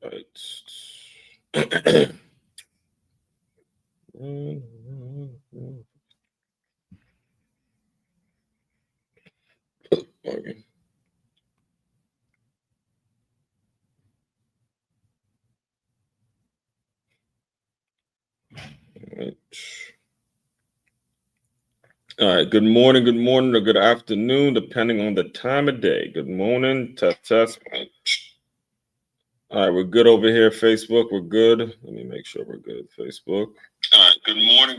Right. Okay. Right. All right. Good morning, or good afternoon, depending on the time of day. Good morning. Test. All right, we're good over here. Facebook, we're good. Let me make sure we're good. Facebook. All right. Good morning,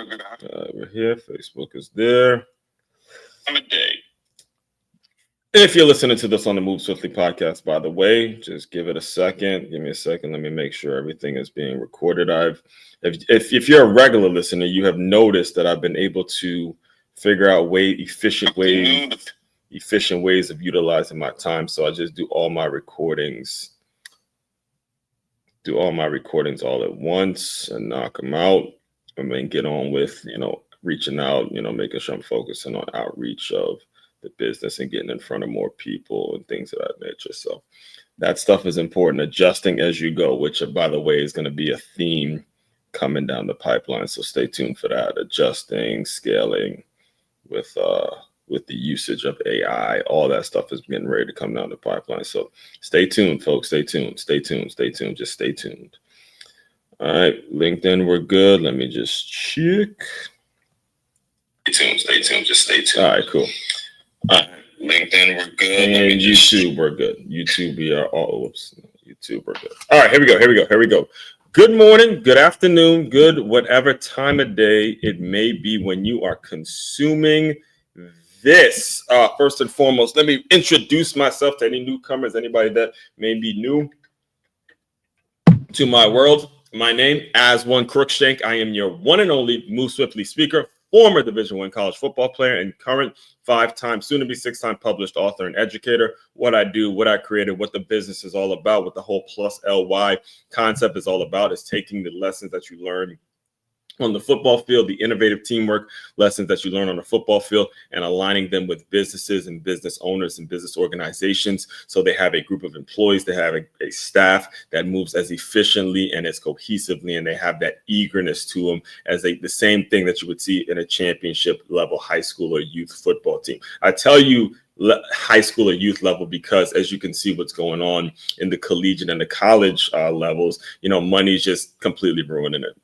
or good afternoon. All right, we're here. Facebook is there. Time of day. If you're listening to this on the Move Swiftly podcast, by the way, just give it a second. Give me a second. Let me make sure everything is being recorded. If you're a regular listener, you have noticed that I've been able to figure out efficient ways of utilizing my time. So I just do all my recordings all at once and knock them out, and then get on with reaching out, making sure I'm focusing on outreach of the business and getting in front of more people and things of that nature. So that stuff is important. Adjusting as you go, which by the way is going to be a theme coming down the pipeline. So stay tuned for that. Adjusting, scaling with the usage of AI, all that stuff is getting ready to come down the pipeline. So stay tuned, folks. Stay tuned. Just stay tuned. All right, LinkedIn, we're good. Let me just check. Stay tuned. Just stay tuned. All right, cool. All right, LinkedIn, we're good. And YouTube, we're good. YouTube, we are all. YouTube, we're good. All right, here we go. Good morning, good afternoon, good whatever time of day it may be when you are consuming this. First and foremost, let me introduce myself to any newcomers, anybody that may be new to my world. My name, as one Crookshank. I am your one and only Move Swiftly speaker, former Division I college football player, and current 5-time, soon-to-be 6-time published author and educator. What I do, what I created, what the business is all about, what the whole +LY concept is all about, is taking the lessons that you learn on the football field, the innovative teamwork lessons that you learn on the football field, and aligning them with businesses and business owners and business organizations. So they have a group of employees, they have a staff that moves as efficiently and as cohesively, and they have that eagerness to them as the same thing that you would see in a championship level high school or youth football team. I tell you high school or youth level because, as you can see what's going on in the collegiate and the college levels, money is just completely ruining it.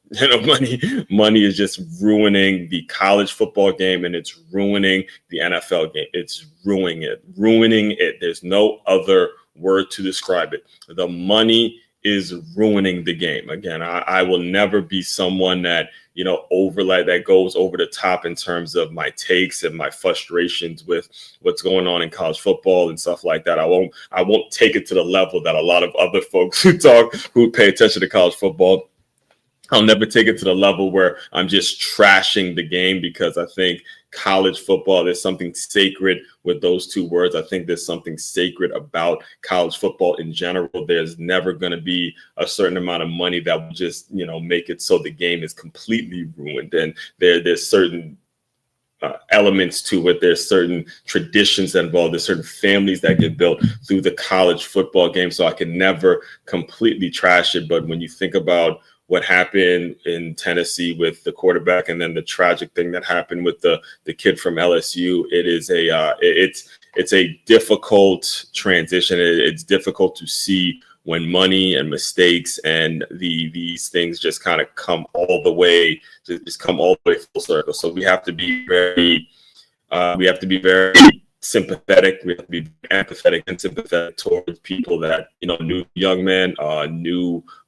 Money is just ruining the college football game, and it's ruining the NFL game. It's ruining it. There's no other word to describe it. The money is ruining the game. Again, I will never be someone that that goes over the top in terms of my takes and my frustrations with what's going on in college football and stuff like that. I won't take it to the level that a lot of other folks who pay attention to college football. I'll never take it to the level where I'm just trashing the game, because I think college football, there's something sacred with those two words. I think there's something sacred about college football in general. There's never going to be a certain amount of money that will just, make it so the game is completely ruined. And there's certain elements to it. There's certain traditions involved. There's certain families that get built through the college football game. So I can never completely trash it. But when you think about what happened in Tennessee with the quarterback, and then the tragic thing that happened with the kid from LSU, it is it's a difficult transition. It's difficult to see when money and mistakes and these things just kind of come all the way full circle. So we have to be very sympathetic. We have to be empathetic and sympathetic towards people that, new young men,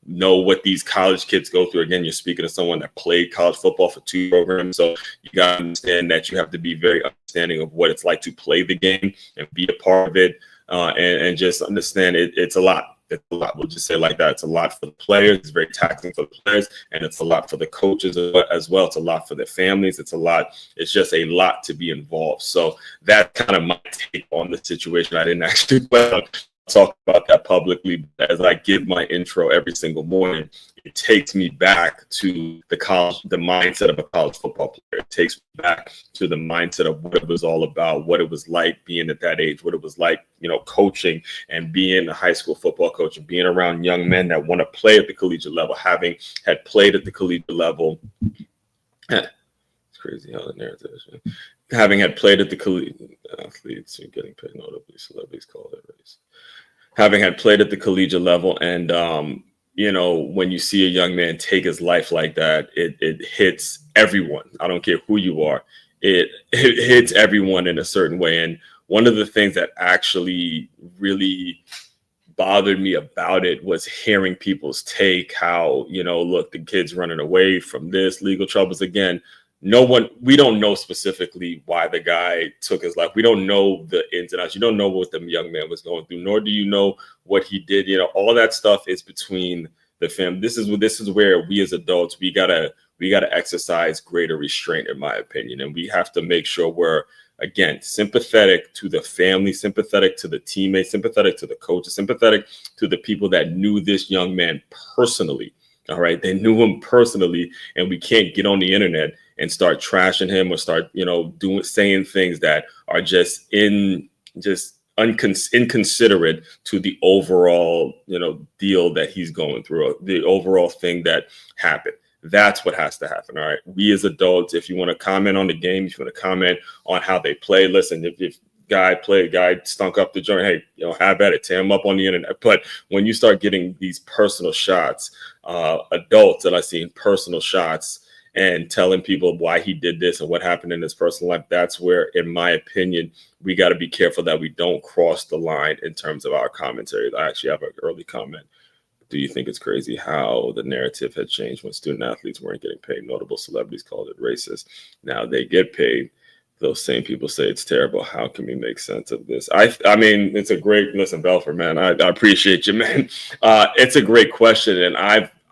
know what these college kids go through. Again, you're speaking to someone that played college football for 2 programs. So you got to understand that you have to be very understanding of what it's like to play the game and be a part of it. And just understand it's a lot. It's a lot. We'll just say it like that. It's a lot for the players. It's very taxing for the players, and it's a lot for the coaches as well. It's a lot for their families. It's a lot. It's just a lot to be involved. So that's kind of my take on the situation. I didn't actually talk about that publicly as I give my intro every single morning. it takes me back to the mindset of a college football player. It takes me back to the mindset of what it was all about, what it was like being at that age, what it was like, coaching and being a high school football coach and being around young men that want to play at the collegiate level, having had played at the collegiate level. It's crazy how the narrative is. Having had played at the collegiate athletes and getting paid notably, celebrities call it race. Having had played at the collegiate level, and when you see a young man take his life like that, it hits everyone. I don't care who you are. It hits everyone in a certain way. And one of the things that actually really bothered me about it was hearing people's take, how, look, the kid's running away from this, legal troubles again. We don't know specifically why the guy took his life. We don't know the ins and outs. You don't know what the young man was going through, nor do you know what he did. All that stuff is between the family. This is where we as adults, we gotta exercise greater restraint, in my opinion. And we have to make sure we're, again, sympathetic to the family, sympathetic to the teammates, sympathetic to the coaches, sympathetic to the people that knew this young man personally. All right. They knew him personally, and we can't get on the internet and start trashing him or start, saying things that are just inconsiderate to the overall, deal that he's going through, the overall thing that happened. That's what has to happen. All right. We as adults, if you want to comment on the game, if you want to comment on how they play, listen, if guy stunk up the joint, hey, have at it, tear him up on the internet. But when you start getting these personal shots, adults that I've seen personal shots and telling people why he did this and what happened in his personal life, that's where, in my opinion, we got to be careful that we don't cross the line in terms of our commentary. I actually have an early comment. Do you think it's crazy how the narrative had changed when student athletes weren't getting paid? Notable celebrities called it racist. Now they get paid. Those same people say it's terrible. How can we make sense of this? I mean, it's a great, listen, Belfer, man, I appreciate you, man. It's a great question. And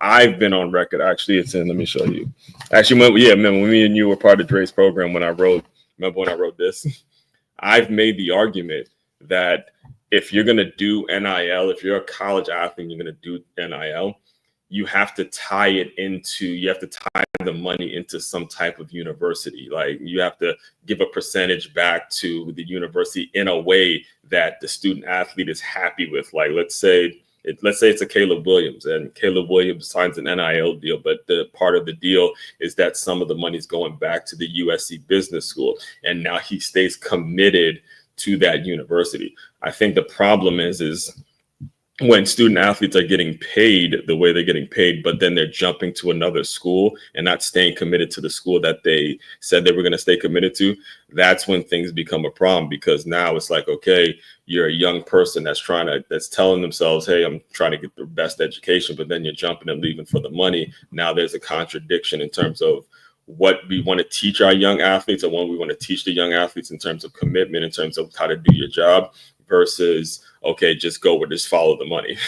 I've been on record. Actually, it's in, let me show you. Actually, when me and you were part of Dre's program, remember when I wrote this? I've made the argument that if you're going to do NIL, if you're a college athlete, you're going to do NIL, you have to tie the money into some type of university. Like, you have to give a percentage back to the university in a way that the student athlete is happy with. Like, let's say it's a Caleb Williams, and Caleb Williams signs an NIL deal, but the part of the deal is that some of the money is going back to the USC Business School, and now he stays committed to that university. I think the problem is when student athletes are getting paid the way they're getting paid, but then they're jumping to another school and not staying committed to the school that they said they were going to stay committed to, that's when things become a problem, because now it's like, okay, you're a young person that's telling themselves, hey, I'm trying to get the best education, but then you're jumping and leaving for the money. Now there's a contradiction in terms of what we want to teach our young athletes, and what we want to teach the young athletes in terms of commitment, in terms of how to do your job, versus, okay, just follow the money.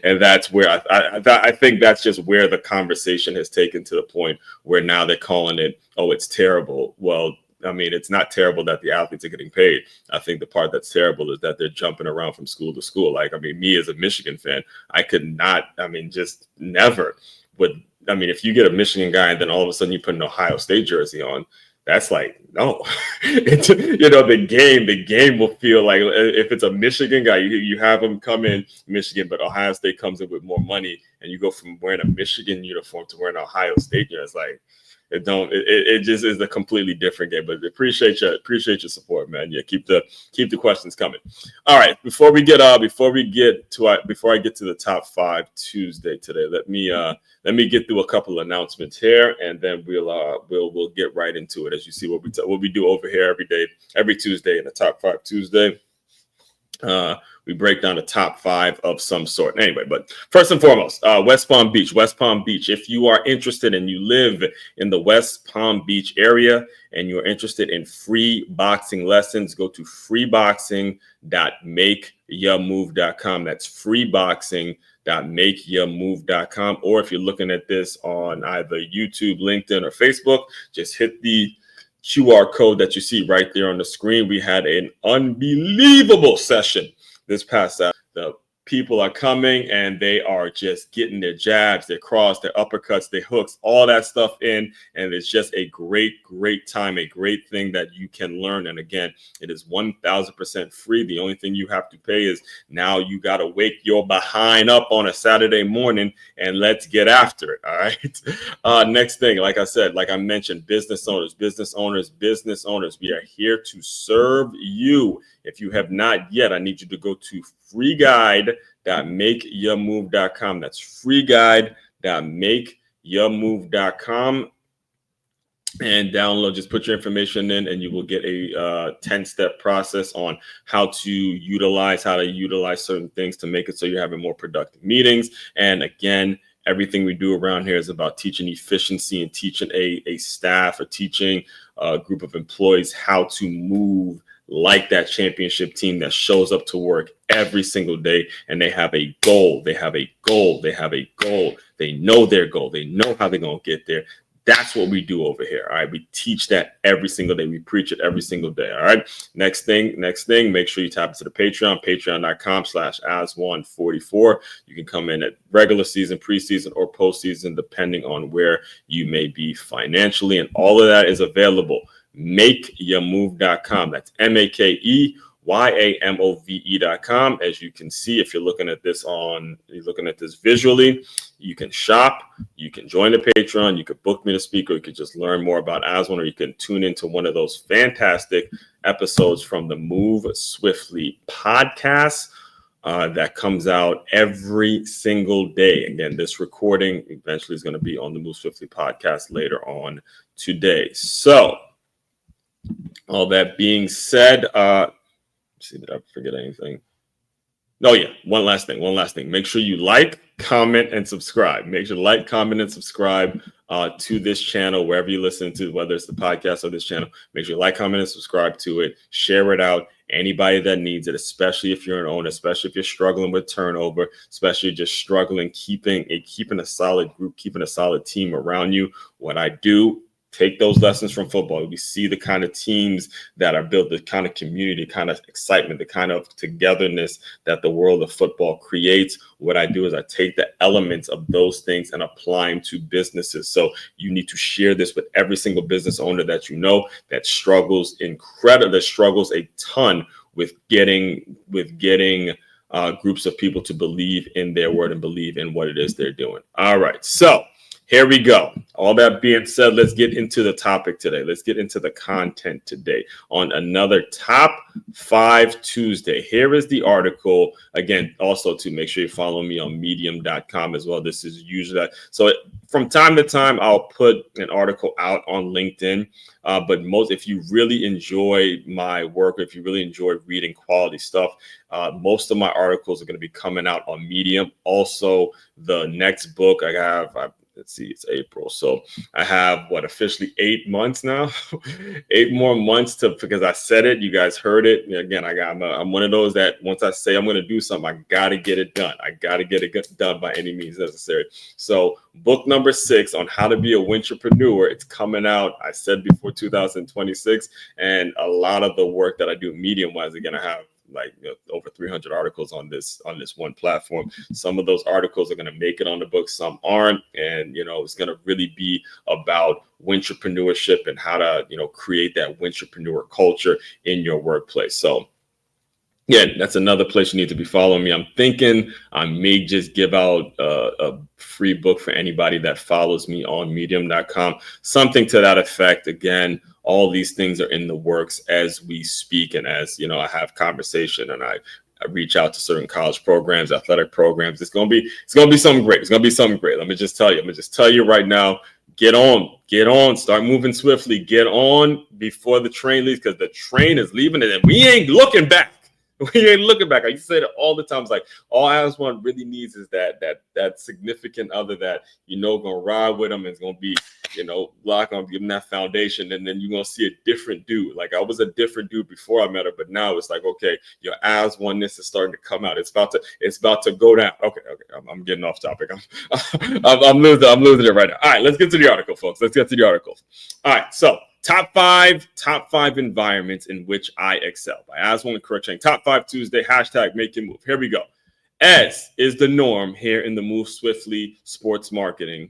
And that's where I think that's just where the conversation has taken to the point where now they're calling it, oh, it's terrible. Well, I mean, it's not terrible that the athletes are getting paid. I think the part that's terrible is that they're jumping around from school to school. Like, I mean, me as a Michigan fan, I could not, just never would. If you get a Michigan guy and then all of a sudden you put an Ohio State jersey on, that's like, no. The game will feel like, if it's a Michigan guy, you have him come in Michigan, but Ohio State comes in with more money, and you go from wearing a Michigan uniform to wearing an Ohio State uniform. It's like, it just is a completely different game. But appreciate your support, man. Yeah, keep the questions coming. All right, before I get to the top 5 Tuesday today, let me get through a couple of announcements here, and then we'll get right into it. As you see what we do over here every Tuesday in the top 5 Tuesday. We break down the top 5 of some sort. Anyway, but first and foremost, West Palm Beach. If you are interested and you live in the West Palm Beach area and you're interested in free boxing lessons, go to freeboxing.makeyourmove.com. That's freeboxing.makeyourmove.com. Or if you're looking at this on either YouTube, LinkedIn, or Facebook, just hit the QR code that you see right there on the screen. We had an unbelievable session this past Saturday. The people are coming and they are just getting their jabs, their cross, their uppercuts, their hooks, all that stuff in. And it's just a great time, a great thing that you can learn. And again, it is 1000% free. The only thing you have to pay is now you got to wake your behind up on a Saturday morning and let's get after it. All right. Next thing, like I said, like I mentioned, business owners, we are here to serve you. If you have not yet, I need you to go to freeguide.makeyourmove.com. That's freeguide.makeyourmove.com and download. Just put your information in and you will get a 10-step process on how to utilize certain things to make it so you're having more productive meetings. And again, everything we do around here is about teaching efficiency and teaching a staff or teaching a group of employees how to move like that championship team that shows up to work every single day and they have a goal. They know their goal. They know how they're going to get there. That's what we do over here. All right. We teach that every single day. We preach it every single day. All right. Next thing, make sure you tap into the Patreon, patreon.com/as144. You can come in at regular season, preseason, or postseason, depending on where you may be financially. And all of that is available. Makeyourmove.com. That's MakeYamove.com. As you can see, if you're looking at this visually, you can shop, you can join the Patreon, you could book me to speak, or you could just learn more about As1, or you can tune into one of those fantastic episodes from the Move Swiftly podcast that comes out every single day. Again, this recording eventually is going to be on the Move Swiftly podcast later on today. So, all that being said, see, did I forget anything? Oh yeah, one last thing. Make sure you like, comment, and subscribe. Make sure to like, comment, and subscribe to this channel, wherever you listen to, whether it's the podcast or this channel. Make sure you like, comment, and subscribe to it. Share it out. Anybody that needs it, especially if you're an owner, especially if you're struggling with turnover, especially just struggling keeping a solid group, keeping a solid team around you. What I do, take those lessons from football. We see the kind of teams that are built, the kind of community, the kind of excitement, the kind of togetherness that the world of football creates. What I do is I take the elements of those things and apply them to businesses. So you need to share this with every single business owner that you know that struggles a ton with getting groups of people to believe in their word and believe in what it is they're doing. All right. So here we go. All that being said, let's get into the topic today. Let's get into the content today on another Top 5 Tuesday. Here is the article. Again, also to make sure you follow me on medium.com as well. This is usually so from time to time, I'll put an article out on LinkedIn. But if you really enjoy my work, if you really enjoy reading quality stuff, most of my articles are going to be coming out on Medium. Also, the next book I have, let's see, it's April. So I have officially 8 months now, 8 more months because I said it, you guys heard it. Again, I'm one of those that once I say I'm going to do something, I got to get it done. I got to get it done by any means necessary. So book number 6 on how to be a wintrepreneur, it's coming out, I said before 2026. And a lot of the work that I do medium wise, again, I have over 300 articles on this one platform. Some of those articles are going to make it on the book, some aren't, and it's going to really be about wintrapreneurship and how to create that wintrapreneur culture in your workplace. So yeah, that's another place you need to be following me. I'm thinking I may just give out a free book for anybody that follows me on medium.com, something to that effect. Again, all these things are in the works as we speak. And as I have conversation and I reach out to certain college programs, athletic programs, it's going to be something great. It's going to be something great. Let me just tell you right now, get on, start moving swiftly, get on before the train leaves, because the train is leaving and we ain't looking back. We ain't looking back. I used to say that all the time. It's like all As1 really needs is that significant other that gonna ride with them and is gonna be lock on, give them that foundation, and then you're gonna see a different dude. Like I was a different dude before I met her, but now it's like, okay, your As1-ness is starting to come out. It's about to go down. Okay. I'm getting off topic. I'm losing it right now. All right, let's get to the article, folks. Let's get to the article. All right, so. Top five environments in which I excel by As1 Crookshank. Top 5 Tuesday, hashtag make your move. Here we go. As is the norm here in the Move Swiftly Sports Marketing,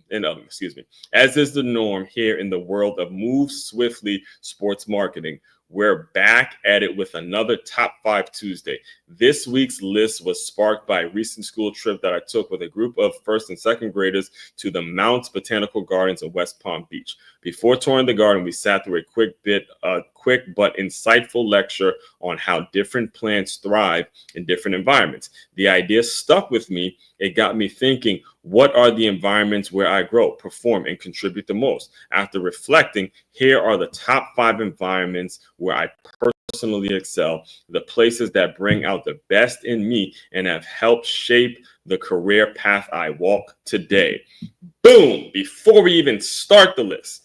as is the norm here in the world of Move Swiftly Sports Marketing, we're back at it with another Top 5 Tuesday. This week's list was sparked by a recent school trip that I took with a group of first and second graders to the Mounts Botanical Gardens in West Palm Beach. Before touring the garden, we sat through a quick but insightful lecture on how different plants thrive in different environments. The idea stuck with me. It got me thinking, what are the environments where I grow, perform, and contribute the most? After reflecting, here are the top 5 environments where I personally excel, the places that bring out the best in me and have helped shape the career path I walk today. Boom! Before we even start the list,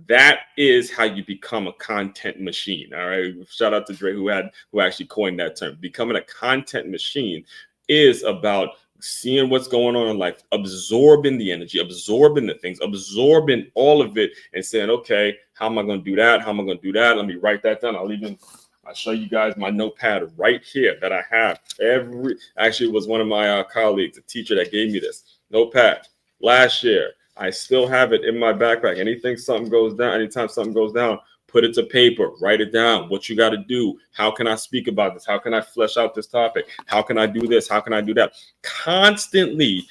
that is how you become a content machine. All right. Shout out to Dre who actually coined that term. Becoming a content machine is about seeing what's going on in life, absorbing the energy, absorbing the things, absorbing all of it, and saying, okay, how am I going to do that? How am I going to do that? Let me write that down. I'll show you guys my notepad right here that I have. Actually, it was one of my colleagues, a teacher, that gave me this notepad last year. I still have it in my backpack. Anytime something goes down, put it to paper, write it down. What you got to do? How can I speak about this? How can I flesh out this topic? How can I do this? How can I do that? Constantly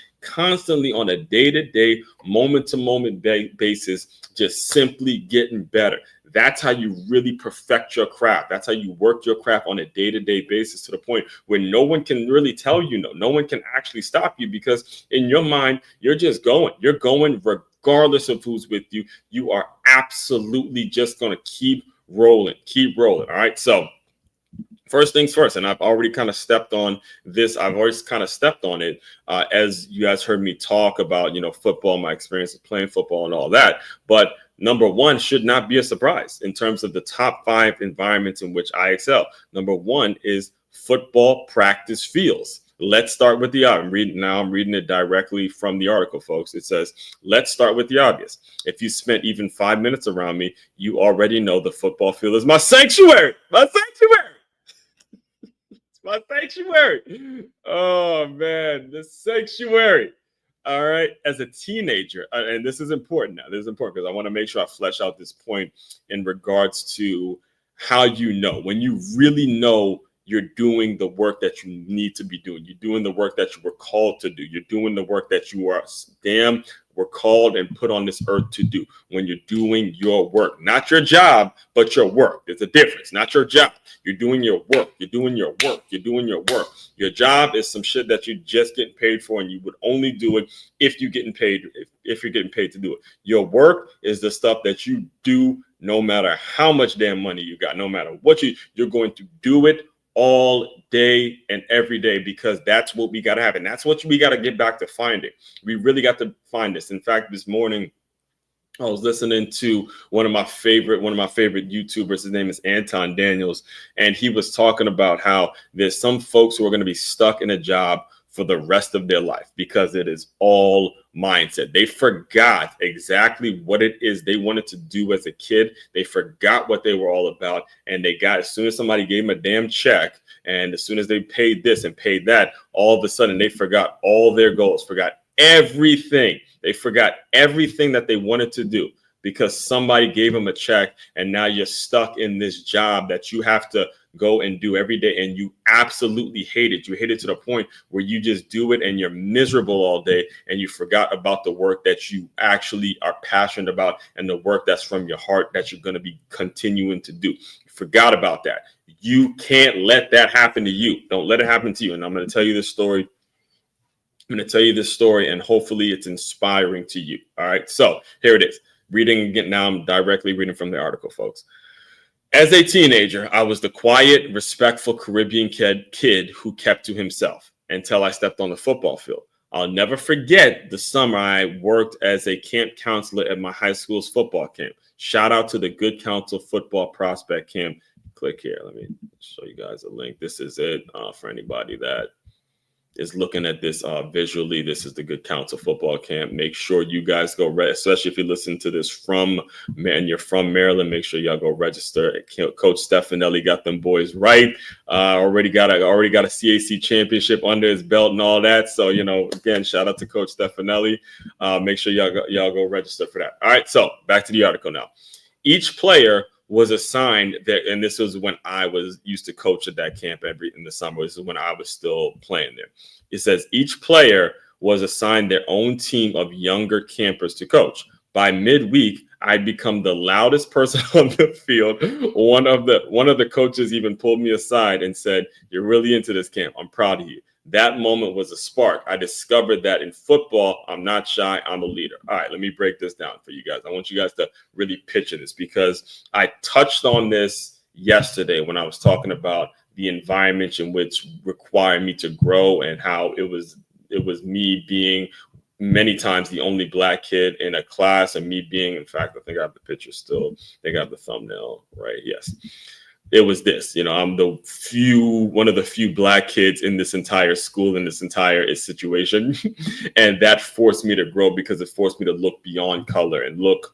on a day-to-day, moment-to-moment basis, just simply getting better. That's how you really perfect your craft. That's how you work your craft on a day-to-day basis to the point where no one can really tell you no. No one can actually stop you because in your mind, you're just going. You're going regardless of who's with you. You are absolutely just going to keep rolling. All right. So first things first, and I've already kind of stepped on this. I've always kind of stepped on it as you guys heard me talk about, football, my experience of playing football and all that. But number one should not be a surprise in terms of the top 5 environments in which I excel. Number one is football practice fields. Let's start with the obvious. I'm reading it directly from the article, folks. It says, let's start with the obvious. If you spent even 5 minutes around me, you already know the football field is my sanctuary. My sanctuary. Oh, man, the sanctuary. All right. As a teenager, and this is important now. This is important because I want to make sure I flesh out this point in regards to how when you really know you're doing the work that you need to be doing. You're doing the work that you were called to do. You're doing the work that you were called and put on this earth to do. When you're doing your work, not your job, but your work. There's a difference. Not your job. You're doing your work. You're doing your work. You're doing your work. Your job is some shit that you just getting paid for, and you would only do it if you're getting paid. If you're getting paid to do it. Your work is the stuff that you do, no matter how much damn money you got, no matter what you're going to do it all day and every day, because that's what we got to have. And that's what we got to get back to finding. We really got to find this. In fact, this morning, I was listening to one of my favorite YouTubers. His name is Anton Daniels. And he was talking about how there's some folks who are going to be stuck in a job for the rest of their life because it is all mindset. They forgot exactly what it is they wanted to do as a kid. They forgot what they were all about. And as soon as somebody gave them a damn check, and as soon as they paid this and paid that, all of a sudden they forgot all their goals, forgot everything. They forgot everything that they wanted to do because somebody gave them a check, and now you're stuck in this job that you have to go and do every day, and you absolutely hate it. You hate it to the point where you just do it and you're miserable all day, and you forgot about the work that you actually are passionate about and the work that's from your heart that you're going to be continuing to do. You forgot about that. You can't let that happen to you. Don't let it happen to you. And I'm going to tell you this story. And hopefully it's inspiring to you. All right. So here it is. Reading again. Now I'm directly reading from the article, folks. As a teenager, I was the quiet, respectful Caribbean kid who kept to himself until I stepped on the football field. I'll never forget the summer I worked as a camp counselor at my high school's football camp. Shout out to the Good Counsel Football Prospect Camp. Click here. Let me show you guys a link. This is it for anybody that is looking at this visually, this is the Good Counsel Football Camp. Make sure you guys go, especially if you listen to this and you're from Maryland, make sure y'all go register. Coach Stefanelli got them boys right. Already got a CAC championship under his belt and all that. So, again, shout out to Coach Stefanelli. Make sure y'all go register for that. All right, so back to the article now. Each player was assigned that, and this was when I used to coach at that camp in the summer. This is when I was still playing there. It says each player was assigned their own team of younger campers to coach. By midweek, I'd become the loudest person on the field. One of the coaches even pulled me aside and said, "You're really into this camp. I'm proud of you." That moment was a spark. I discovered that in football, I'm not shy. I'm a leader. All right, let me break this down for you guys. I want you guys to really picture this because I touched on this yesterday when I was talking about the environment in which required me to grow and how it was me being many times the only Black kid in a class, and me being, in fact, I think I have the picture still. I think I have the thumbnail, right? Yes. It was this, I'm one of the few Black kids in this entire school, in this entire situation. And that forced me to grow because it forced me to look beyond color and look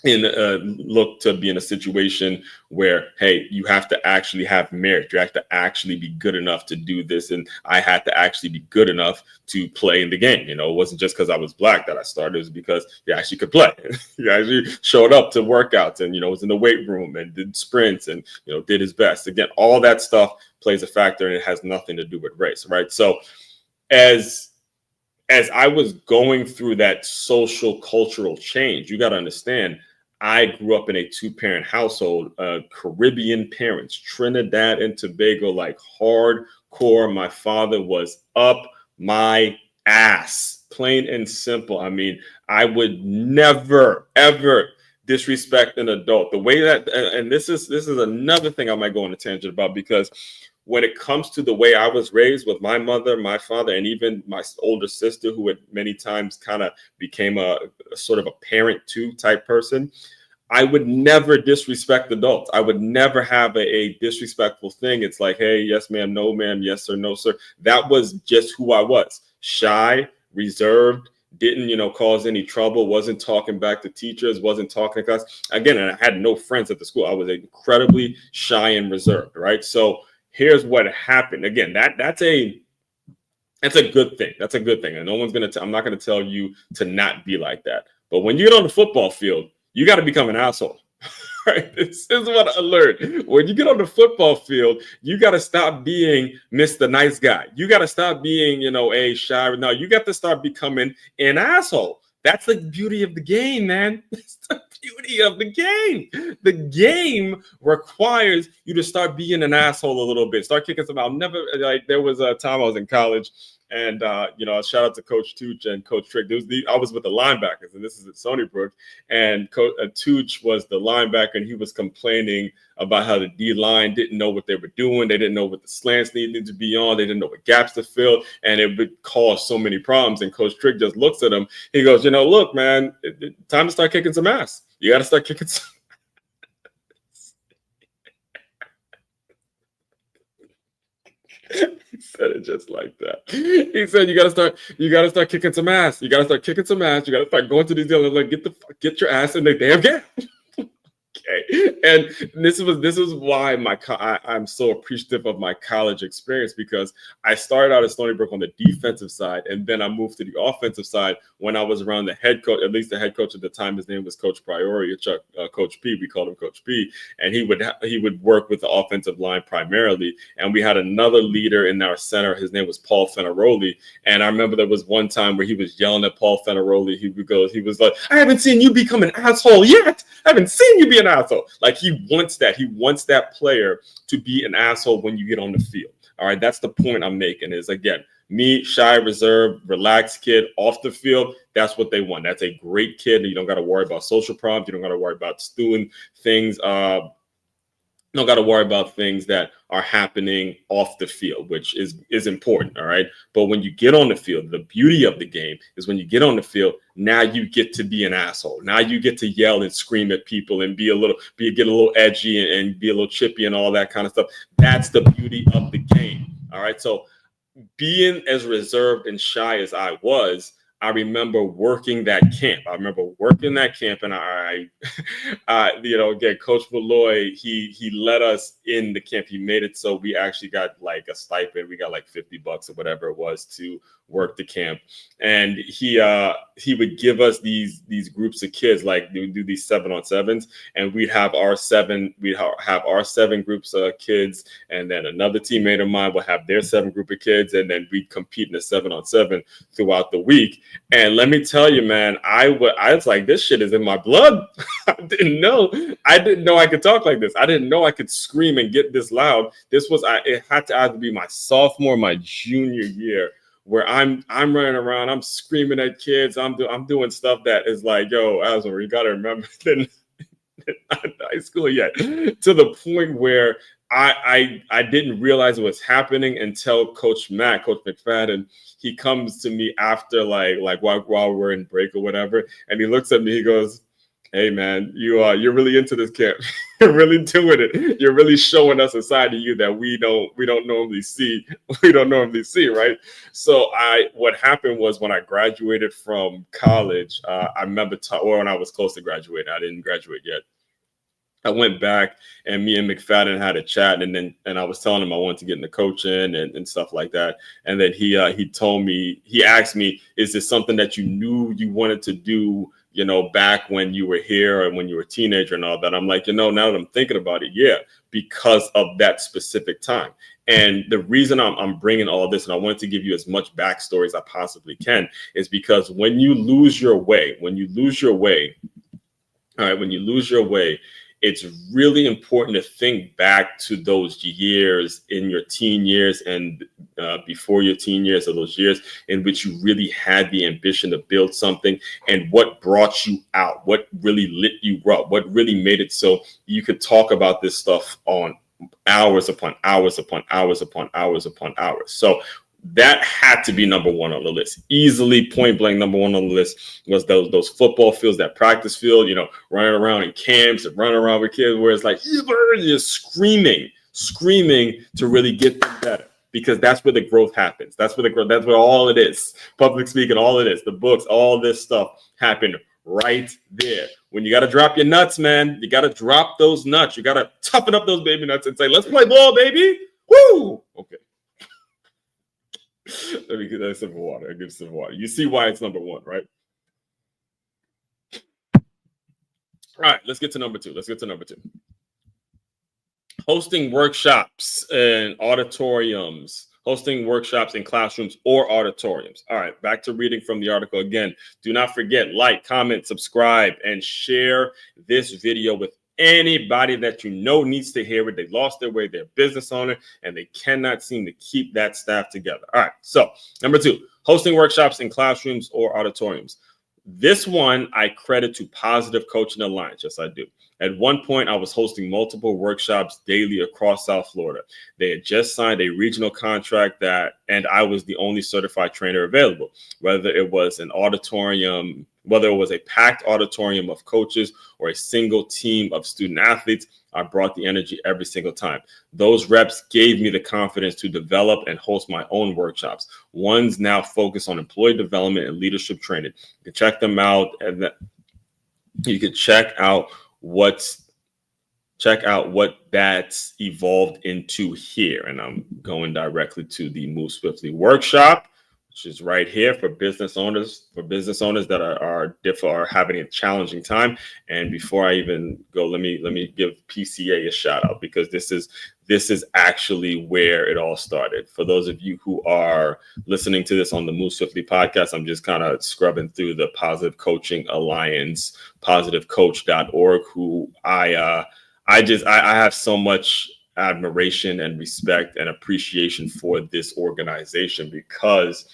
to be in a situation where, hey, you have to actually have merit. You have to actually be good enough to do this. And I had to actually be good enough to play in the game. It wasn't just because I was Black that I started. It was because you actually could play. You actually showed up to workouts and, was in the weight room and did sprints and, did his best. Again, all that stuff plays a factor, and it has nothing to do with race, right? So as I was going through that social cultural change, you got to understand, I grew up in a two-parent household, Caribbean parents, Trinidad and Tobago, like hardcore. My father was up my ass, plain and simple. I mean, I would never, ever disrespect an adult. The way that, and this is another thing I might go on a tangent about, because when it comes to the way I was raised with my mother, my father, and even my older sister, who had many times kind of became a sort of a parent too type person, I would never disrespect adults. I would never have a disrespectful thing. It's like, hey, yes, ma'am, no, ma'am, yes, sir, no, sir. That was just who I was. Shy, reserved, didn't, cause any trouble, wasn't talking back to teachers, wasn't talking to class. Again, and I had no friends at the school. I was incredibly shy and reserved, right? So here's what happened. Again, that's a good thing. That's a good thing. And no one's I'm not going to tell you to not be like that. But when you get on the football field, you got to become an asshole. Right? This is what I learned. When you get on the football field, you got to stop being Mr. Nice Guy. You got to stop being, a shy. No, you got to start becoming an asshole. That's the beauty of the game, man. That's the beauty of the game. The game requires you to start being an asshole a little bit. Start kicking some out. There was a time I was in college, and shout out to Coach Tooch and Coach Trick. I was with the linebackers, and this is at Stony Brook, and Tooch was the linebacker, and he was complaining about how the D-line didn't know what they were doing. They didn't know what the slants needed to be on. They didn't know what gaps to fill, and it would cause so many problems. And Coach Trick just looks at him. He goes, look, man, time to start kicking some ass. You got to start kicking some He said it just like that. He said, you gotta start kicking some ass. You gotta start kicking some ass. You gotta start going to these dealers, like, get your ass in the damn game. Okay. And this is why I'm so appreciative of my college experience, because I started out at Stony Brook on the defensive side, and then I moved to the offensive side when I was around the head coach. At least the head coach at the time, his name was Coach Priori, Coach P. We called him Coach P. And he would work with the offensive line primarily. And we had another leader in our center. His name was Paul Fenaroli. And I remember there was one time where he was yelling at Paul Fenaroli. He was like, "I haven't seen you become an asshole yet. I haven't seen you be an asshole." Like, he wants that. He wants that player to be an asshole when you get on the field. All right, that's the point I'm making. Is, again, me, shy, reserved, relaxed kid off the field. That's what they want. That's a great kid. You don't got to worry about social problems. You don't got to worry about doing things. Don't got to worry about things that are happening off the field, which is important. All right. But when you get on the field, the beauty of the game is when you get on the field, now you get to be an asshole. Now you get to yell and scream at people and get a little edgy and be a little chippy and all that kind of stuff. That's the beauty of the game. All right. So being as reserved and shy as I was, I remember working that camp. And again, Coach Malloy, he let us in the camp. He made it so we actually got like a stipend. We got like $50 or whatever it was to work the camp. And he would give us these groups of kids, like we would do these 7-on-7s, and we'd have our seven groups of kids, and then another teammate of mine would have their 7 group of kids, and then we'd compete in a 7-on-7 throughout the week. And let me tell you, man, I was like, this shit is in my blood. I didn't know I could talk like this. I didn't know I could scream and get this loud. It had to either be my sophomore or my junior year, where I'm running around, I'm screaming at kids, I'm doing stuff that is like, yo, Asmar, you gotta remember, not high school yet, to the point where I didn't realize it was happening until Coach McFadden, he comes to me after like while we're in break or whatever, and he looks at me, he goes, hey man, you're really into this camp. You're really doing it. You're really showing us a side of you that we don't normally see. We don't normally see, right? So what happened was, when I graduated from college, I remember, or when I was close to graduating, I didn't graduate yet. I went back, and me and McFadden had a chat, and I was telling him I wanted to get into coaching and stuff like that. And then he asked me, is this something that you knew you wanted to do, back when you were here and when you were a teenager and all that? I'm like, now that I'm thinking about it, yeah, because of that specific time. And the reason I'm bringing all this, and I wanted to give you as much backstory as I possibly can, is because when you lose your way, it's really important to think back to those years in your teen years and before your teen years, or those years in which you really had the ambition to build something, and what brought you out, what really lit you up, what really made it so you could talk about this stuff on hours upon hours upon hours upon hours upon hours. So that had to be number one on the list. Easily, point blank, number one on the list was those football fields, that practice field, running around in camps and running around with kids, where it's like you're screaming to really get them better, because that's where the growth happens. That's where all it is. Public speaking, all it is, the books, all this stuff happened right there. When you got to drop your nuts, man, you got to drop those nuts. You got to toughen up those baby nuts and say, let's play ball, baby. Woo! Okay. Let me get that sip of water. I give some water. You see why it's number one, right? All right, let's get to number two. Hosting workshops and auditoriums. Hosting workshops in classrooms or auditoriums. All right, back to reading from the article again. Do not forget, like, comment, subscribe, and share this video with anybody that needs to hear it. They lost their way, they're a business owner, and they cannot seem to keep that staff together. All right, so number two, hosting workshops in classrooms or auditoriums. This one I credit to Positive Coaching Alliance. Yes, I do. At one point, I was hosting multiple workshops daily across South Florida. They had just signed a regional contract and I was the only certified trainer available. Whether it was a packed auditorium of coaches or a single team of student athletes, I brought the energy every single time. Those reps gave me the confidence to develop and host my own workshops. One's now focused on employee development and leadership training. You can check them out, and you can check out what that's evolved into here. And I'm going directly to the Move Swiftly workshop, which is right here for business owners that are having a challenging time. And before I even go, let me give PCA a shout out, because this is actually where it all started. For those of you who are listening to this on the Move Swiftly podcast, I'm just kind of scrubbing through the Positive Coaching Alliance, positivecoach.org, who I have so much admiration and respect and appreciation for this organization, because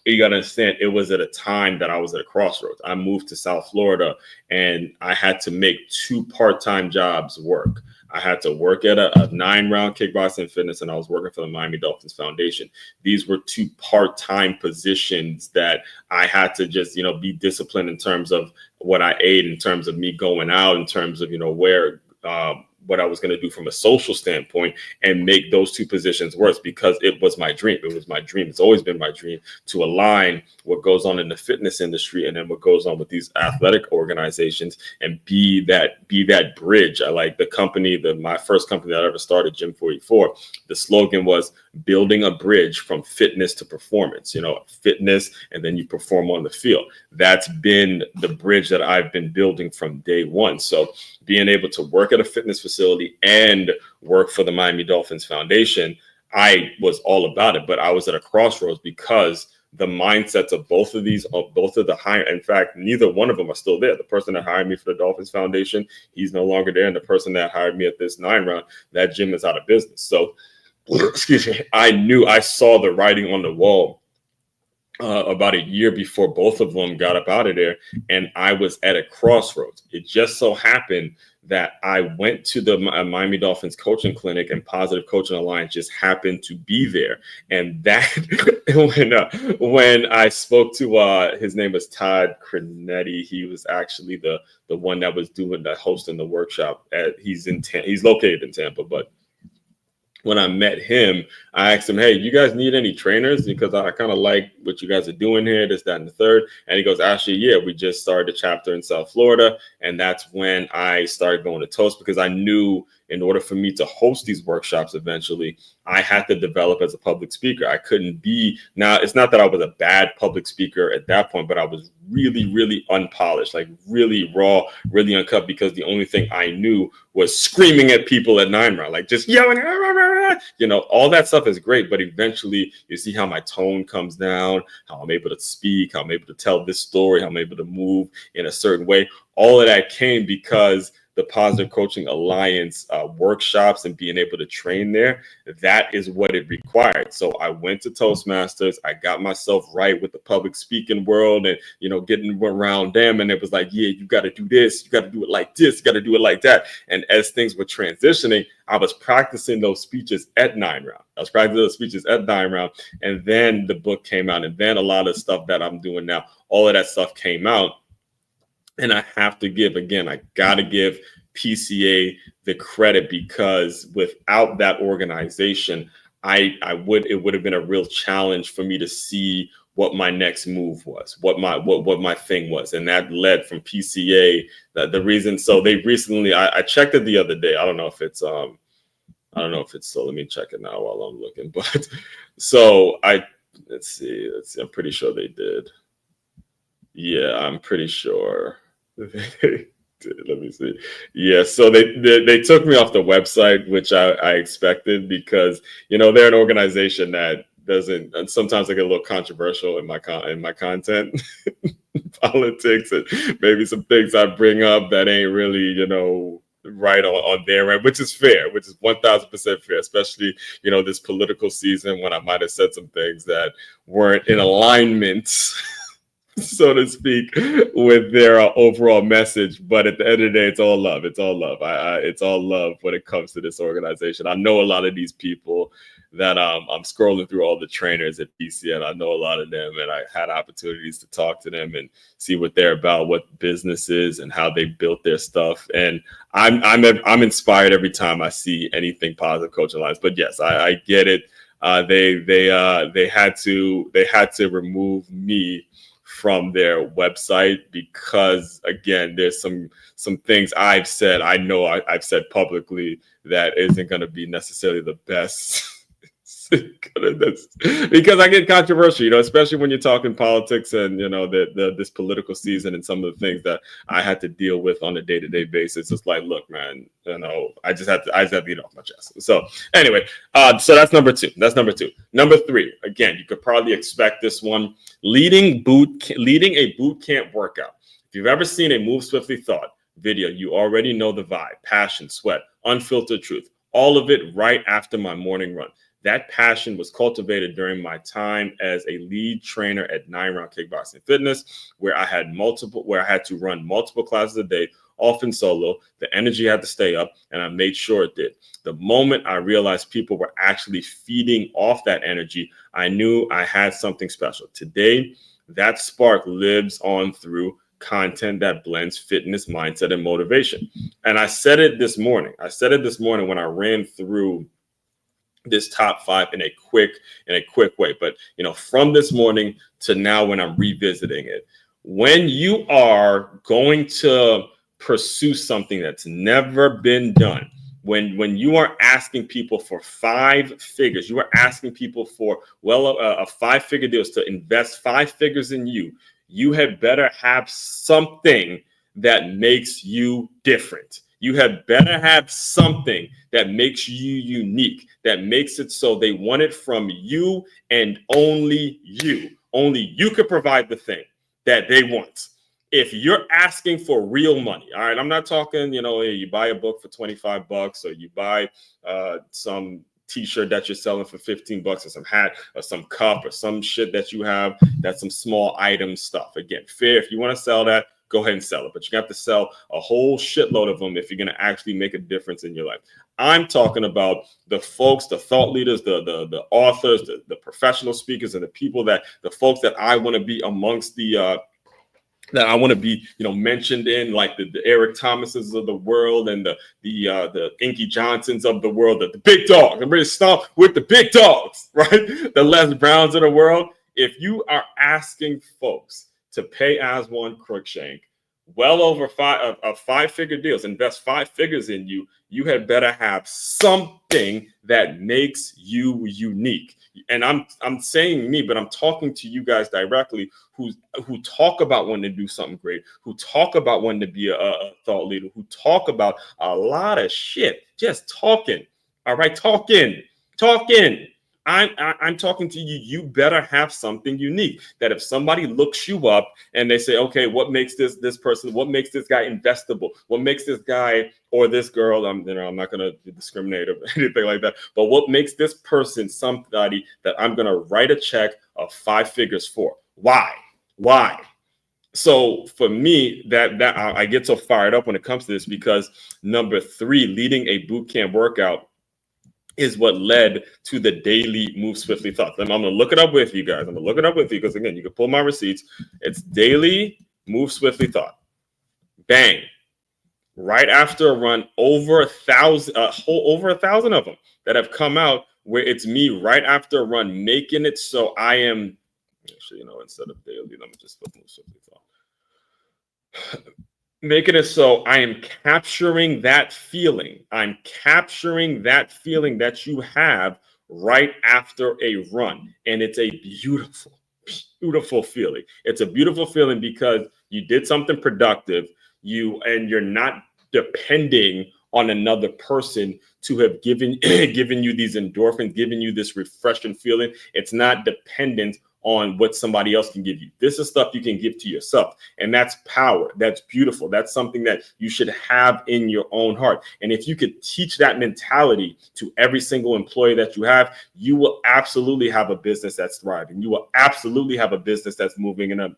you got to understand, it was at a time that I was at a crossroads. I moved to South Florida and I had to make 2 part-time jobs work. I had to work at a 9-round kickboxing fitness, and I was working for the Miami Dolphins Foundation. These were 2 part-time positions that I had to just, be disciplined in terms of what I ate, in terms of me going out, in terms of, what I was going to do from a social standpoint and make those two positions worse, because it was my dream. It was my dream. It's always been my dream to align what goes on in the fitness industry and then what goes on with these athletic organizations and be that bridge. I like the company, my first company that I ever started, Gym 44. The slogan was building a bridge from fitness to performance, fitness, and then you perform on the field. That's been the bridge that I've been building from day one. So being able to work at a fitness facility and work for the Miami Dolphins Foundation, I was all about it, but I was at a crossroads because the mindsets of both of the hire, in fact, neither one of them are still there. The person that hired me for the Dolphins Foundation, he's no longer there. And the person that hired me at this 9 round, that gym is out of business. So, excuse me, I saw the writing on the wall about a year before both of them got up out of there. And I was at a crossroads. It just so happened that I went to the Miami Dolphins coaching clinic, and Positive Coaching Alliance just happened to be there. And that when I spoke to his name was Todd Crinetti, he was actually the one that was hosting the workshop. He's located in Tampa, but when I met him, I asked him, hey, you guys need any trainers? Because I kind of like what you guys are doing here, this, that, and the third. And he goes, actually, yeah, we just started a chapter in South Florida. And that's when I started going to Toast, because I knew in order for me to host these workshops eventually, I had to develop as a public speaker. I couldn't be, now it's not that I was a bad public speaker at that point, but I was really, really unpolished, like really raw, really uncut, because the only thing I knew was screaming at people at 9 round, like just yelling, all that stuff is great. But eventually you see how my tone comes down, how I'm able to speak, how I'm able to tell this story, how I'm able to move in a certain way. All of that came because the Positive Coaching Alliance workshops and being able to train there, that is what it required. So I went to Toastmasters. I got myself right with the public speaking world and, getting around them. And it was like, yeah, you got to do this. You got to do it like this. You got to do it like that. And as things were transitioning, I was practicing those speeches at 9 round. And then the book came out. And then a lot of stuff that I'm doing now, all of that stuff came out. And I have to give, again, I got to give PCA the credit, because without that organization, it would have been a real challenge for me to see what my next move was, what my thing was. And that led from PCA, the reason. So they recently, I checked it the other day. I don't know if it's so let me check it now while I'm looking. But so let's see. I'm pretty sure they did. Yeah, I'm pretty sure. Let me see. Yeah, so they took me off the website, which I expected, because they're an organization that doesn't, and sometimes I get a little controversial in my content, politics, and maybe some things I bring up that ain't really right on their end, which is fair, which is 1,000% fair, especially this political season, when I might have said some things that weren't in alignment, so to speak, with their overall message. But at the end of the day, it's all love. It's all love. It's all love when it comes to this organization. I know a lot of these people that I'm scrolling through all the trainers at PCA, and I know a lot of them, and I had opportunities to talk to them and see what they're about, what business is, and how they built their stuff. And I'm inspired every time I see anything Positive Coaching Alliance. But yes, I get it. They had to remove me from their website, because again, there's some things I've said, I've said publicly, that isn't going to be necessarily the best. Because I get controversial, especially when you're talking politics and this political season and some of the things that I had to deal with on a day-to-day basis. It's like, look, man, I just have to get it off my chest. So anyway, so that's number 2. Number 3, again, you could probably expect this one: leading a boot camp workout. If you've ever seen a Move Swiftly Thought video, you already know the vibe: passion, sweat, unfiltered truth, all of it right after my morning run. That passion was cultivated during my time as a lead trainer at 9 Round Kickboxing Fitness, where I had to run multiple classes a day, often solo. The energy had to stay up, and I made sure it did. The moment I realized people were actually feeding off that energy, I knew I had something special. Today, that spark lives on through content that blends fitness, mindset, and motivation. And I said it this morning. When I ran through this top 5 in a quick way. But from this morning to now, when I'm revisiting it, when you are going to pursue something that's never been done, when you are asking people for 5 figures, you are asking people for a 5-figure deals to invest 5 figures in you, you had better have something that makes you different. You had better have something that makes you unique, that makes it so they want it from you and only you. Only you could provide the thing that they want. If you're asking for real money, all right, I'm not talking, you buy a book for $25 or you buy some t-shirt that you're selling for $15 or some hat or some cup or some shit that you have, that's some small item stuff. Again, fair. If you want to sell that, go ahead and sell it. But you have to sell a whole shitload of them if you're going to actually make a difference in your life. I'm talking about the folks, the thought leaders, the authors, the professional speakers, and the folks that I want to be amongst that I want to be, mentioned in, like the Eric Thomases of the world and the Inky Johnsons of the world, the big dogs. I'm ready to start with the big dogs, right? The Les Browns of the world. If you are asking folks to pay Aswan Crookshank well over 5-figure deals, invest 5 figures in you, you had better have something that makes you unique. And I'm saying me, but I'm talking to you guys directly who talk about wanting to do something great, who talk about wanting to be a thought leader, who talk about a lot of shit, just talking. All right, talking. I'm talking to you. You better have something unique that if somebody looks you up and they say, okay, what makes this person, what makes this guy investable? What makes this guy or this girl, I'm not going to discriminate or anything like that, but what makes this person somebody that I'm going to write a check of 5 figures for? Why? So for me, that I get so fired up when it comes to this, because number 3, leading a boot camp workout is what led to the daily Move Swiftly thoughts. I'm going to look it up with you guys. Because again, you can pull my receipts. It's daily Move Swiftly thought. Bang. Right after a run, over 1,000 of them that have come out, where it's me right after a run, making it so I am, actually, instead of daily, let me just put Move Swiftly thought. Making it so I am capturing that feeling. I'm capturing that feeling that you have right after a run. And it's a beautiful, beautiful feeling. It's a beautiful feeling because you did something productive, and you're not depending on another person to have given you these endorphins, giving you this refreshing feeling. It's not dependent on what somebody else can give you. This is stuff you can give to yourself. And that's power. That's beautiful. That's something that you should have in your own heart. And if you could teach that mentality to every single employee that you have, you will absolutely have a business that's thriving. You will absolutely have a business that's moving in a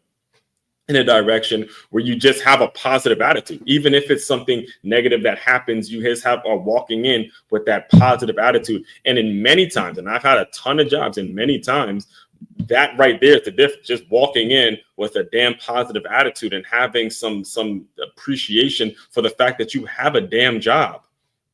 direction where you just have a positive attitude. Even if it's something negative that happens, you just are walking in with that positive attitude. And in many times, and I've had a ton of jobs, and many times, that right there is the difference. Just walking in with a damn positive attitude and having some appreciation for the fact that you have a damn job.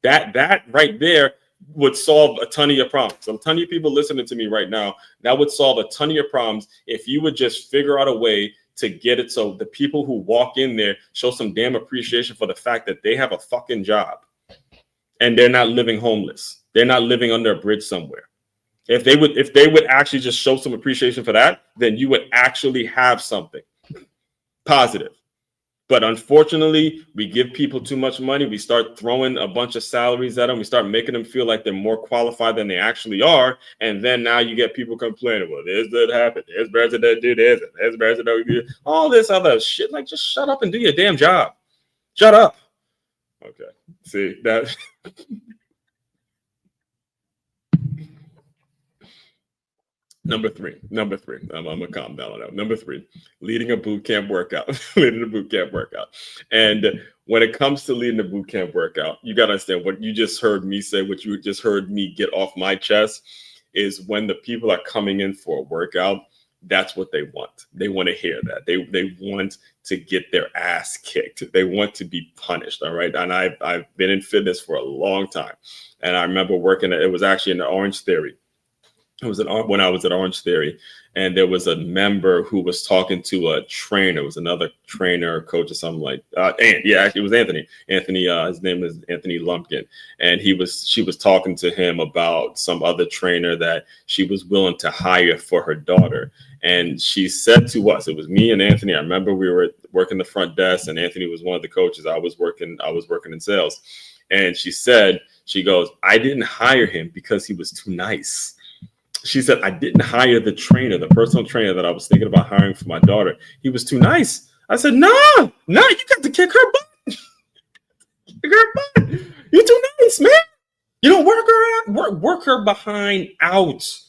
That right there would solve a ton of your problems. So a ton of you people listening to me right now, that would solve a ton of your problems if you would just figure out a way to get it so the people who walk in there show some damn appreciation for the fact that they have a fucking job and they're not living homeless. They're not living under a bridge somewhere. If they would actually just show some appreciation for that, then you would actually have something positive. But unfortunately, we give people too much money. We start throwing a bunch of salaries at them. We start making them feel like they're more qualified than they actually are. And then now you get people complaining, well, this did happen. There's president do this. There's president do all this other shit. Like, just shut up and do your damn job. Shut up. Okay. See that. Number three. I'm gonna calm down on that. Number 3, leading a boot camp workout. And when it comes to leading a boot camp workout, you gotta understand what you just heard me say, what you just heard me get off my chest, is when the people are coming in for a workout, that's what they want. They want to hear that. They want to get their ass kicked. They want to be punished. All right. And I've been in fitness for a long time. And I remember working it was actually in the Orange Theory. It was when I was at Orange Theory, and there was a member who was talking to a trainer. It was another trainer, coach, or something like. Actually, it was Anthony. Anthony, his name is Anthony Lumpkin, and she was talking to him about some other trainer that she was willing to hire for her daughter. And she said to us, it was me and Anthony. I remember we were working the front desk, and Anthony was one of the coaches. I was working in sales, and she goes, I didn't hire him because he was too nice. She said, I didn't hire the personal trainer that I was thinking about hiring for my daughter. He was too nice. I said, no, you got to kick her butt. Kick her butt. You're too nice, man. You don't work her behind out.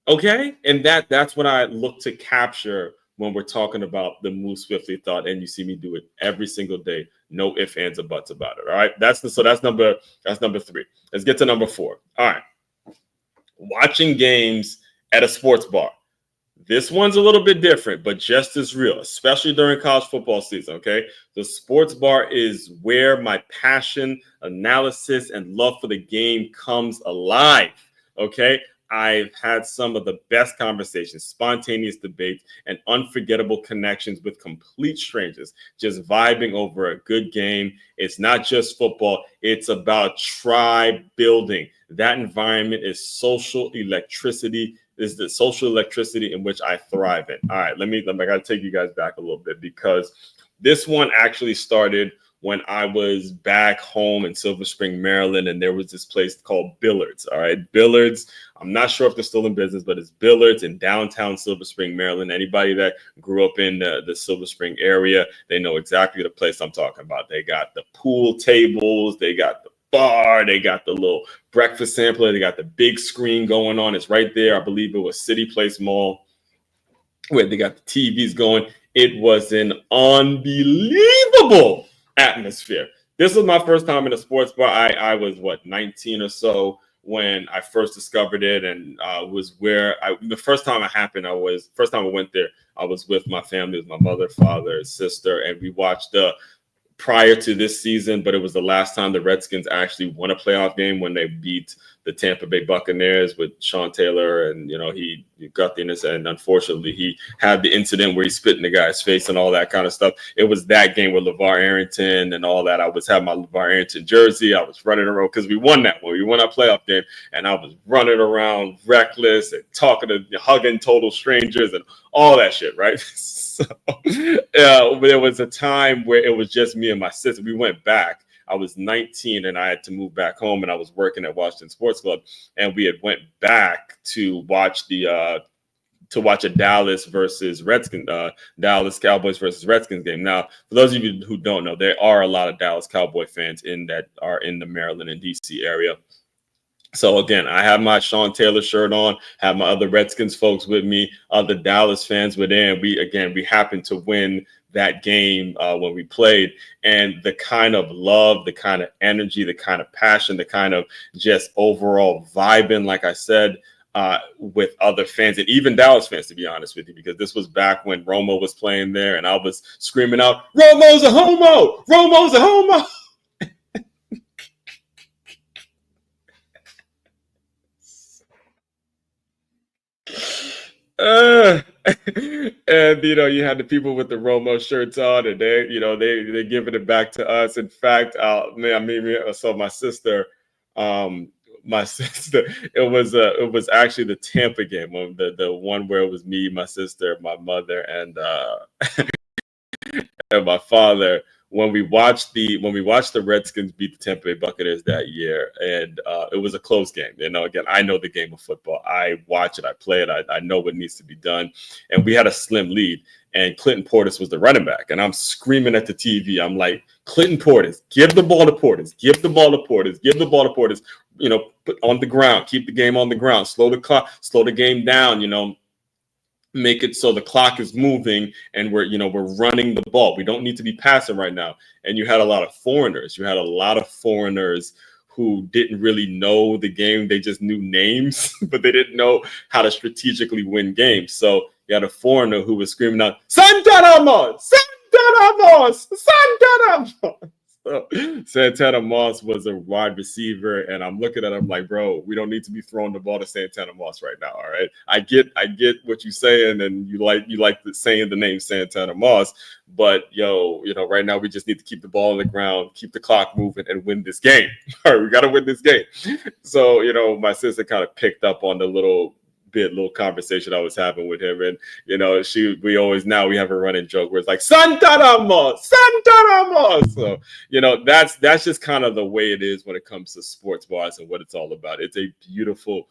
Okay. And that's what I look to capture when we're talking about the Move Swiftly thought. And you see me do it every single day. No ifs, ands, or buts about it. All right. That's number 3. Let's get to number 4. All right. Watching games at a sports bar. This one's a little bit different, but just as real, especially during college football season, okay? The sports bar is where my passion, analysis, and love for the game comes alive, okay? I've had some of the best conversations, spontaneous debates, and unforgettable connections with complete strangers, just vibing over a good game. It's not just football. It's about tribe building. That environment is social electricity, is the social electricity in which I thrive in. All right, I got to take you guys back a little bit, because this one actually started when I was back home in Silver Spring, Maryland, and there was this place called Billard's. All right, Billard's. I'm not sure if they're still in business, but it's Billard's in downtown Silver Spring, Maryland. Anybody that grew up in the Silver Spring area, they know exactly the place I'm talking about. They got the pool tables, they got the bar, they got the little breakfast sampler, they got the big screen going on. It's right there. I believe it was City Place Mall, where they got the TVs going. It was an unbelievable atmosphere. This was my first time in a sports bar. I was 19 or so when I first discovered it, and was where the first time I went there, I was with my family, with my mother, father, sister, and we watched prior to this season, but it was the last time the Redskins actually won a playoff game, when they beat the Tampa Bay Buccaneers with Sean Taylor. And, he got the innocent, and unfortunately he had the incident where he spit in the guy's face and all that kind of stuff. It was that game with LeVar Arrington and all that. I was having my LeVar Arrington jersey. I was running around because we won that one. We won our playoff game, and I was running around reckless and hugging total strangers and all that shit, right? So there was a time where it was just me and my sister. We went back. I was 19 and I had to move back home, and I was working at Washington Sports Club, and we had went back to watch a Dallas Cowboys versus Redskins game. Now, for those of you who don't know, there are a lot of Dallas Cowboy fans that are in the Maryland and DC area. So again, I have my Sean Taylor shirt on, have my other Redskins folks with me, other Dallas fans were there. And we happened to win that game when we played, and the kind of love, the kind of energy, the kind of passion, the kind of just overall vibing, like I said, with other fans and even Dallas fans, to be honest with you, because this was back when Romo was playing there, and I was screaming out, "Romo's a homo! Romo's a homo!" And you had the people with the Romo shirts on, and they giving it back to us. In fact, so my sister, it was actually the Tampa game, the one where it was me, my sister, my mother, and and my father, when we watched the Redskins beat the Tampa Bay Buccaneers that year, and it was a close game. Again, I know the game of football. I watch it, I play it, I know what needs to be done. And we had a slim lead, and Clinton Portis was the running back. And I'm screaming at the TV. I'm like, Clinton Portis, give the ball to Portis, give the ball to Portis, give the ball to Portis. Put on the ground, keep the game on the ground, slow the clock, slow the game down. Make it so the clock is moving, and we're running the ball. We don't need to be passing right now. And you had a lot of foreigners. who didn't really know the game. They just knew names, but they didn't know how to strategically win games. So you had a foreigner who was screaming out, Santana Moss! Santana Moss! Santana Moss! So Santana Moss was a wide receiver, and I'm looking at him like, bro, we don't need to be throwing the ball to Santana Moss right now. All right. I get what you're saying, and you like saying the name Santana Moss, but right now we just need to keep the ball on the ground, keep the clock moving, and win this game. All right, we gotta win this game. So, my sister kind of picked up on the little conversation I was having with him, and we have a running joke where it's like Santana Moss. So that's just kind of the way it is when it comes to sports bars and what it's all about. It's a beautiful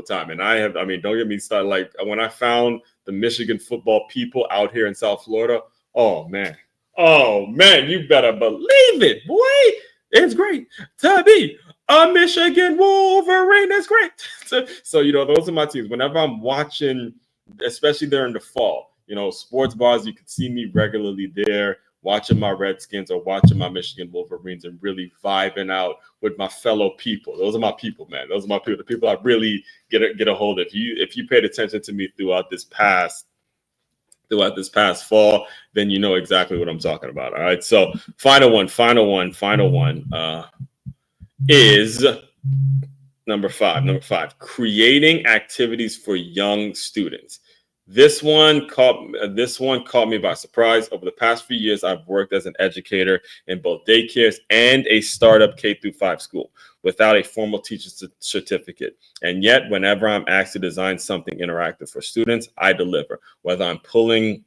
time. And don't get me started, like when I found the Michigan football people out here in South Florida, oh man, you better believe it, boy. It's great to be a Michigan Wolverine. That's great. So those are my teams. Whenever I'm watching, especially during the fall, sports bars, you can see me regularly there watching my Redskins or watching my Michigan Wolverines and really vibing out with my fellow people. Those are my people, man. Those are my people. The people I really get a hold of. If you paid attention to me throughout this past fall, then you know exactly what I'm talking about. All right. So final one is number five, creating activities for young students. This one caught me by surprise. Over the past few years, I've worked as an educator in both daycares and a startup K-5 school without a formal teacher's certificate. And yet, whenever I'm asked to design something interactive for students, I deliver. Whether I'm pulling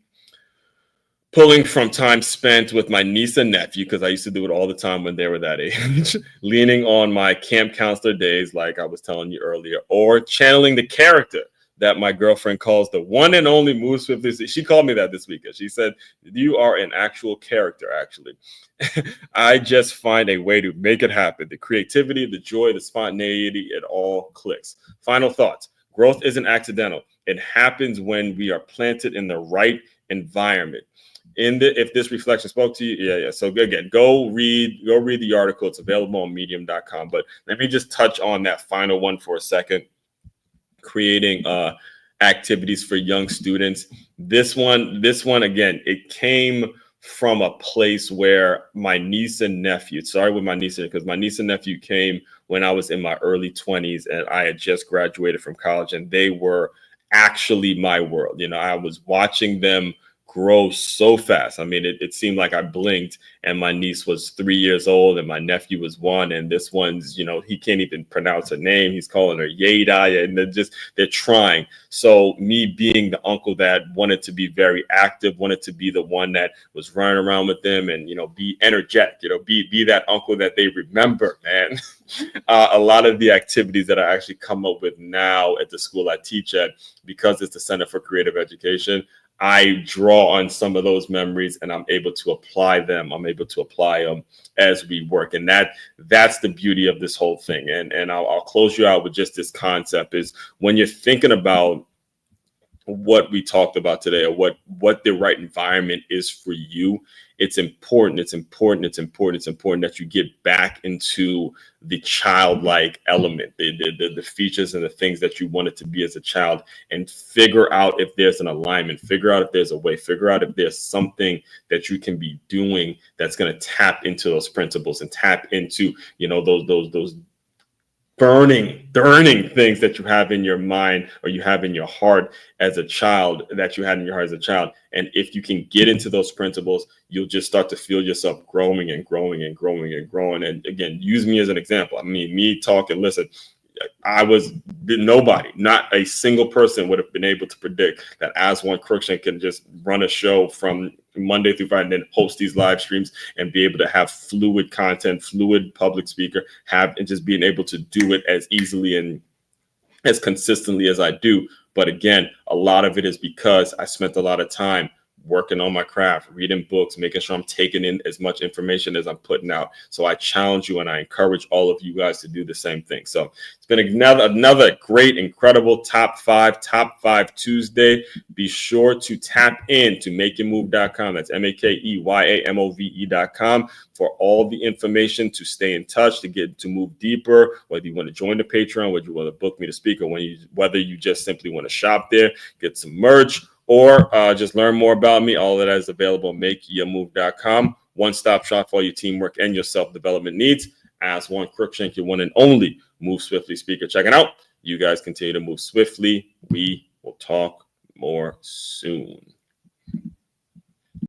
from time spent with my niece and nephew, because I used to do it all the time when they were that age, leaning on my camp counselor days, like I was telling you earlier, or channeling the character that my girlfriend calls the one and only Move Swift+LY. She called me that this weekend. She said, you are an actual character, actually. I just find a way to make it happen. The creativity, the joy, the spontaneity, it all clicks. Final thoughts. Growth isn't accidental. It happens when we are planted in the right environment. If this reflection spoke to you, yeah. So again, go read the article. It's available on medium.com. But let me just touch on that final one for a second. Creating activities for young students. This one again, it came from a place where my niece and nephew, because my niece and nephew came when I was in my early 20s and I had just graduated from college, and they were actually my world. I was watching them grow so fast. I mean, it seemed like I blinked and my niece was 3 years old and my nephew was 1. And this one's, he can't even pronounce her name. He's calling her Yada, and they're trying. So me being the uncle that wanted to be very active, wanted to be the one that was running around with them and, be energetic, be that uncle that they remember, man. A lot of the activities that I actually come up with now at the school I teach at, because it's the Center for Creative Education, I draw on some of those memories and I'm able to apply them. I'm able to apply them as we work. And that's the beauty of this whole thing. And I'll close you out with just this concept is when you're thinking about what we talked about today, or what the right environment is for you, it's important that you get back into the childlike element, the features and the things that you wanted to be as a child, and figure out if there's an alignment, figure out if there's a way, figure out if there's something that you can be doing that's going to tap into those principles and tap into, those burning things that you have in your mind or you have in your heart as a child, that you had in your heart as a child. And if you can get into those principles, you'll just start to feel yourself growing and growing and growing and growing. And again, use me as an example. I mean, me talking, listen, I was nobody, not a single person would have been able to predict that Aswan Cruikshank can just run a show from Monday through Friday and then host these live streams and be able to have fluid content, fluid public speaker, and just being able to do it as easily and as consistently as I do. But again, a lot of it is because I spent a lot of time working on my craft, reading books, making sure I'm taking in as much information as I'm putting out. So I challenge you and I encourage all of you guys to do the same thing. So it's been another great, incredible top five Tuesday. Be sure to tap in to makeitmove.com. That's MAKEYAMOVE.com for all the information to stay in touch, to move deeper, whether you want to join the Patreon, whether you want to book me to speak, or whether you just simply want to shop there, get some merch, or just learn more about me. All of that is available at makeyourmove.com. One-stop shop for all your teamwork and your self-development needs. As one Crookshank, your one and only Move Swiftly speaker. Checking out. You guys continue to move swiftly. We will talk more soon.